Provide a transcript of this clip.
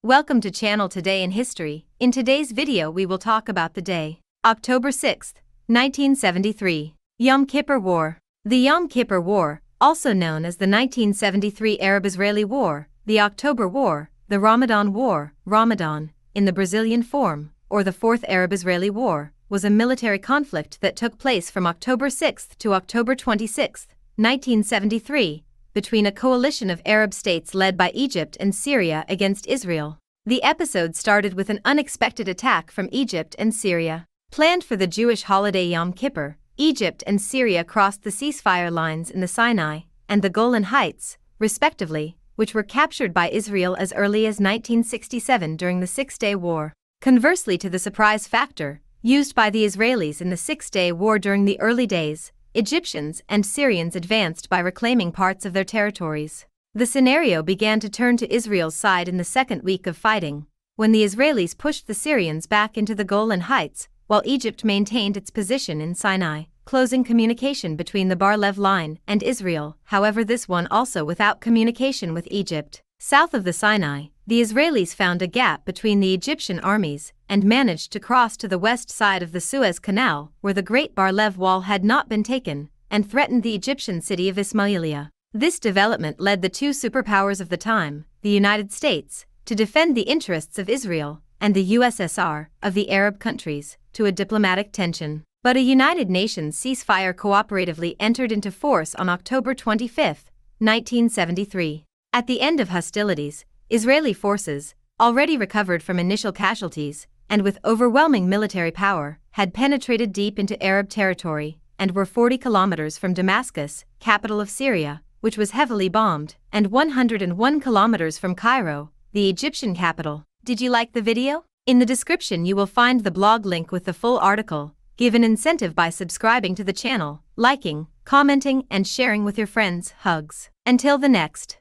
Welcome to channel Today in History. In today's video we will talk about the day, October 6, 1973, Yom Kippur War. The Yom Kippur War, also known as the 1973 Arab-Israeli War, the October War, the Ramadan War, Ramadan, in the Brazilian form, or the Fourth Arab-Israeli War, was a military conflict that took place from October 6 to October 26, 1973, between a coalition of Arab states led by Egypt and Syria against Israel. The episode started with an unexpected attack from Egypt and Syria. Planned for the Jewish holiday Yom Kippur, Egypt and Syria crossed the ceasefire lines in the Sinai and the Golan Heights, respectively, which were captured by Israel as early as 1967 during the Six-Day War. Conversely to the surprise factor used by the Israelis in the Six-Day War during the early days, Egyptians and Syrians advanced by reclaiming parts of their territories. The scenario began to turn to Israel's side in the second week of fighting, when the Israelis pushed the Syrians back into the Golan Heights, while Egypt maintained its position in Sinai, closing communication between the Bar-Lev line and Israel, however this one also without communication with Egypt. South of the Sinai, the Israelis found a gap between the Egyptian armies and managed to cross to the west side of the Suez Canal, where the Great Bar-Lev Wall had not been taken, and threatened the Egyptian city of Ismailia. This development led the two superpowers of the time, the United States, to defend the interests of Israel, and the USSR, of the Arab countries, to a diplomatic tension. But a United Nations ceasefire cooperatively entered into force on October 25, 1973. At the end of hostilities, Israeli forces, already recovered from initial casualties, and with overwhelming military power, had penetrated deep into Arab territory, and were 40 kilometers from Damascus, capital of Syria, which was heavily bombed, and 101 kilometers from Cairo, the Egyptian capital. Did you like the video? In the description you will find the blog link with the full article. Give an incentive by subscribing to the channel, liking, commenting, and sharing with your friends. Hugs. Until the next.